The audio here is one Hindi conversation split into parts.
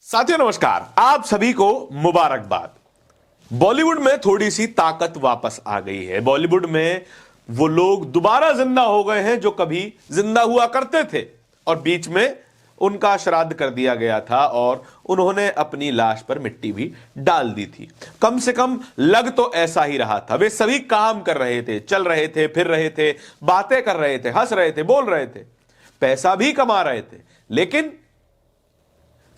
साथियों नमस्कार, आप सभी को मुबारकबाद। बॉलीवुड में थोड़ी सी ताकत वापस आ गई है। बॉलीवुड में वो लोग दोबारा जिंदा हो गए हैं जो कभी जिंदा हुआ करते थे और बीच में उनका श्राद्ध कर दिया गया था और उन्होंने अपनी लाश पर मिट्टी भी डाल दी थी। कम से कम लग तो ऐसा ही रहा था। वे सभी काम कर रहे थे, चल रहे थे, फिर रहे थे, बातें कर रहे थे, हंस रहे थे, बोल रहे थे, पैसा भी कमा रहे थे, लेकिन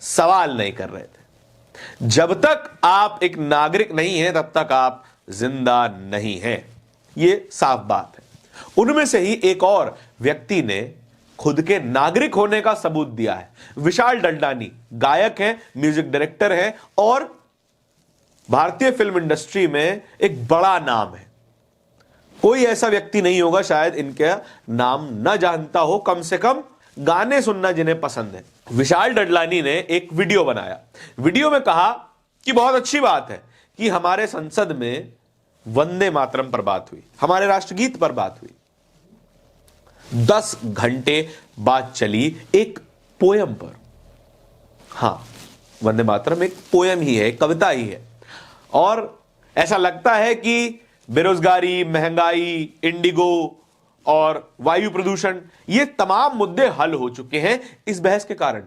सवाल नहीं कर रहे थे। जब तक आप एक नागरिक नहीं हैं तब तक आप जिंदा नहीं हैं, यह साफ बात है। उनमें से ही एक और व्यक्ति ने खुद के नागरिक होने का सबूत दिया है। विशाल डडलानी गायक हैं, म्यूजिक डायरेक्टर हैं और भारतीय फिल्म इंडस्ट्री में एक बड़ा नाम है। कोई ऐसा व्यक्ति नहीं होगा शायद इनका नाम न जानता हो, कम से कम गाने सुनना जिन्हें पसंद है। विशाल डडलानी ने एक वीडियो बनाया। वीडियो में कहा कि बहुत अच्छी बात है कि हमारे संसद में वंदे मातरम पर बात हुई, हमारे राष्ट्रगीत पर बात हुई। 10 घंटे बात चली एक पोयम पर। हां, वंदे मातरम एक पोयम ही है, एक कविता ही है। और ऐसा लगता है कि बेरोजगारी, महंगाई, इंडिगो और वायु प्रदूषण, ये तमाम मुद्दे हल हो चुके हैं इस बहस के कारण।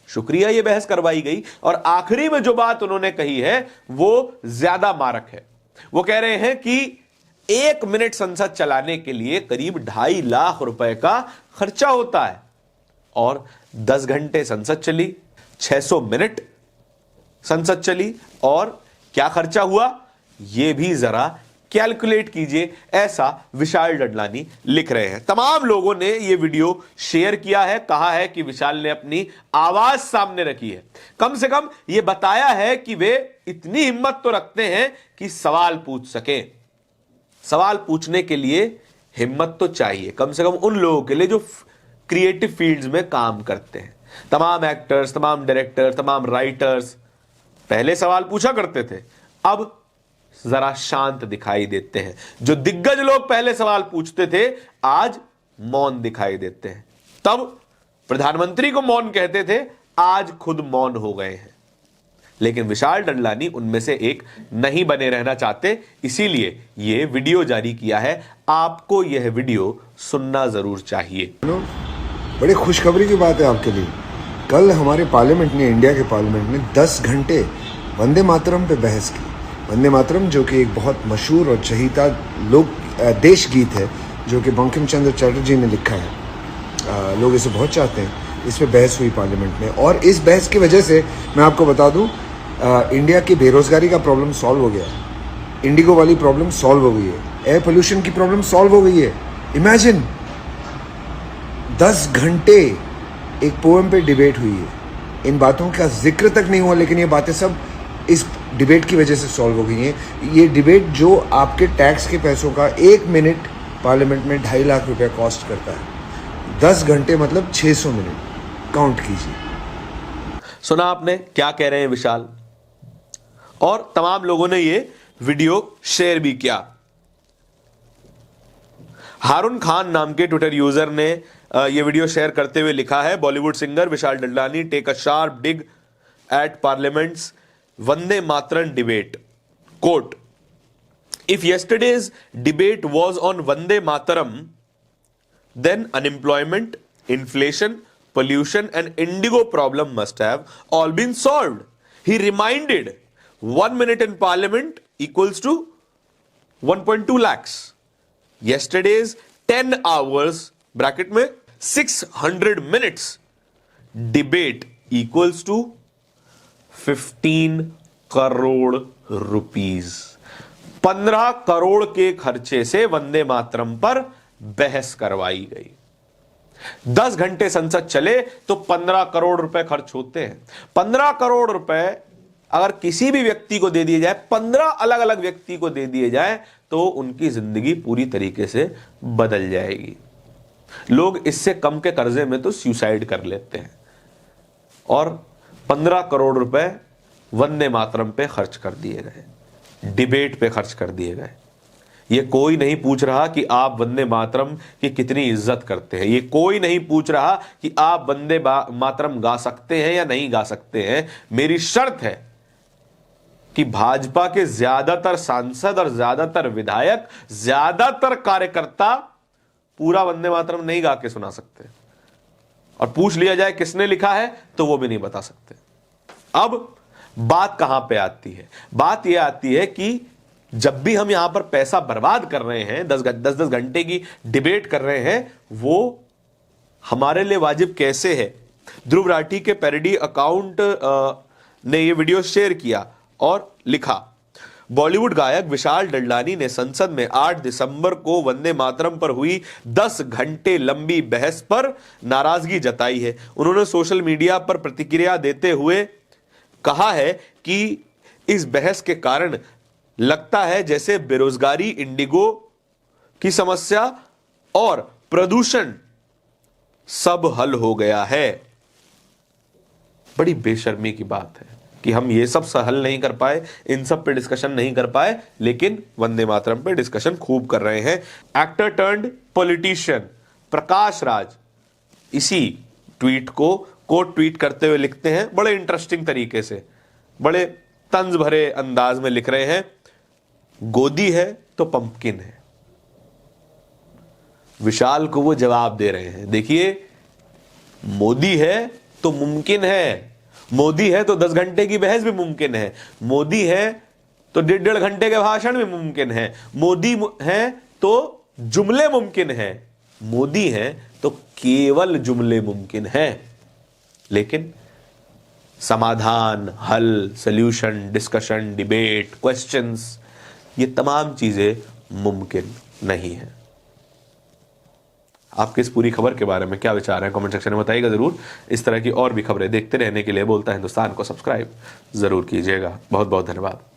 शुक्रिया, ये बहस करवाई गई और आखिरी में जो बात उन्होंने कही है वो ज्यादा मारक है। वो कह रहे हैं कि 1 मिनट संसद चलाने के लिए करीब 2.5 लाख रुपए का खर्चा होता है और 10 घंटे संसद चली, 600 मिनट संसद चली और क्या खर्चा हुआ यह भी जरा कैलकुलेट कीजिए, ऐसा विशाल डडलानी लिख रहे हैं। तमाम लोगों ने यह वीडियो शेयर किया है, कहा है कि विशाल ने अपनी आवाज सामने रखी है। कम से कम यह बताया है कि वे इतनी हिम्मत तो रखते हैं कि सवाल पूछ सकें। सवाल पूछने के लिए हिम्मत तो चाहिए, कम से कम उन लोगों के लिए जो क्रिएटिव फील्ड्स में काम करते हैं। तमाम एक्टर्स, तमाम डायरेक्टर, तमाम राइटर्स पहले सवाल पूछा करते थे, अब जरा शांत दिखाई देते हैं। जो दिग्गज लोग पहले सवाल पूछते थे आज मौन दिखाई देते हैं। तब प्रधानमंत्री को मौन कहते थे, आज खुद मौन हो गए हैं। लेकिन विशाल डडलानी उनमें से एक नहीं बने रहना चाहते, इसीलिए यह वीडियो जारी किया है। आपको यह वीडियो सुनना जरूर चाहिए। बड़ी खुशखबरी की बात है आपके लिए। कल हमारे पार्लियामेंट ने, इंडिया के पार्लियामेंट ने 10 घंटे वंदे मातरम पे बहस की। वंदे मातरम जो कि एक बहुत मशहूर और चहीता देश गीत है जो कि बंकिम चंद्र चटर्जी ने लिखा है। लोग इसे बहुत चाहते हैं। इस पे बहस हुई पार्लियामेंट में और इस बहस की वजह से मैं आपको बता दूं, इंडिया की बेरोजगारी का प्रॉब्लम सॉल्व हो गया, इंडिगो वाली प्रॉब्लम सॉल्व हो गई है, एयर पोल्यूशन की प्रॉब्लम सॉल्व हो गई है। इमेजिन 10 घंटे एक पोएम पे डिबेट हुई है। इन बातों का जिक्र तक नहीं हुआ, लेकिन ये बातें सब इस डिबेट की वजह से सॉल्व हो गई हैं। ये डिबेट जो आपके टैक्स के पैसों का 1 मिनट पार्लियामेंट में 2.5 लाख रुपया कॉस्ट करता है, 10 घंटे मतलब 600 मिनट, काउंट कीजिए। सुना आपने क्या कह रहे हैं विशाल, और तमाम लोगों ने ये वीडियो शेयर भी किया। हारून खान नाम के ट्विटर यूजर ने यह वीडियो शेयर करते हुए लिखा है, Bollywood singer Vishal Dadlani take a sharp dig at parliament's Vande Mataram debate. Quote, if yesterday's debate was on Vande Mataram, then unemployment, inflation, pollution and indigo problem must have all been solved. He reminded 1 minute in parliament equals to 1.2 lakhs. Yesterday's 10 hours bracket में 600 minutes debate equals to 15 crore rupees. 15 crore के खर्चे से वंदे मातरम पर बहस करवाई गई। 10 घंटे संसद चले तो 15 करोड़ रुपए खर्च होते हैं। 15 करोड़ रुपए अगर किसी भी व्यक्ति को दे दिए जाए, 15 अलग अलग व्यक्ति को दे दिए जाए, तो उनकी जिंदगी पूरी तरीके से बदल जाएगी। लोग इससे कम के कर्जे में तो सुसाइड कर लेते हैं और 15 करोड़ रुपए वंदे मातरम पे खर्च कर दिए गए, डिबेट पे खर्च कर दिए गए। ये कोई नहीं पूछ रहा कि आप वंदे मातरम की कितनी इज्जत करते हैं। ये कोई नहीं पूछ रहा कि आप वंदे मातरम गा सकते हैं या नहीं गा सकते हैं। मेरी शर्त है कि भाजपा के ज्यादातर सांसद और ज्यादातर विधायक, ज्यादातर कार्यकर्ता पूरा वंदे मातरम नहीं गा के सुना सकते, और पूछ लिया जाए किसने लिखा है तो वो भी नहीं बता सकते। अब बात कहां पे आती है? बात यह आती है कि जब भी हम यहां पर पैसा बर्बाद कर रहे हैं, 10-10 घंटे की डिबेट कर रहे हैं, वो हमारे लिए वाजिब कैसे है? ध्रुव राठी के पैरोडी अकाउंट ने यह वीडियो शेयर किया और लिखा, बॉलीवुड गायक विशाल डडलानी ने संसद में 8 दिसंबर को वंदे मातरम पर हुई 10 घंटे लंबी बहस पर नाराजगी जताई है। उन्होंने सोशल मीडिया पर प्रतिक्रिया देते हुए कहा है कि इस बहस के कारण लगता है जैसे बेरोजगारी, इंडिगो की समस्या और प्रदूषण सब हल हो गया है। बड़ी बेशर्मी की बात है कि हम ये सब हल नहीं कर पाए, इन सब पे डिस्कशन नहीं कर पाए, लेकिन वंदे मातरम पे डिस्कशन खूब कर रहे हैं। Actor turned politician Prakash Raj इसी ट्वीट को कोट ट्वीट करते हुए लिखते हैं, बड़े इंटरेस्टिंग तरीके से, बड़े तंज भरे अंदाज में लिख रहे हैं, गोदी है तो पंपकिन है। विशाल को वो जवाब दे रहे हैं, देखिए मोदी है तो मुमकिन है, मोदी है तो 10 घंटे की बहस भी मुमकिन है, मोदी है तो 1.5 घंटे के भाषण भी मुमकिन है, मोदी है तो जुमले मुमकिन है, मोदी है तो केवल जुमले मुमकिन है, लेकिन समाधान, हल, सॉल्यूशन, डिस्कशन, डिबेट, क्वेश्चंस, ये तमाम चीजें मुमकिन नहीं है। आपके इस पूरी खबर के बारे में क्या विचार है कमेंट सेक्शन में बताइएगा जरूर। इस तरह की और भी खबरें देखते रहने के लिए बोलता हिंदुस्तान को सब्सक्राइब जरूर कीजिएगा। बहुत बहुत धन्यवाद।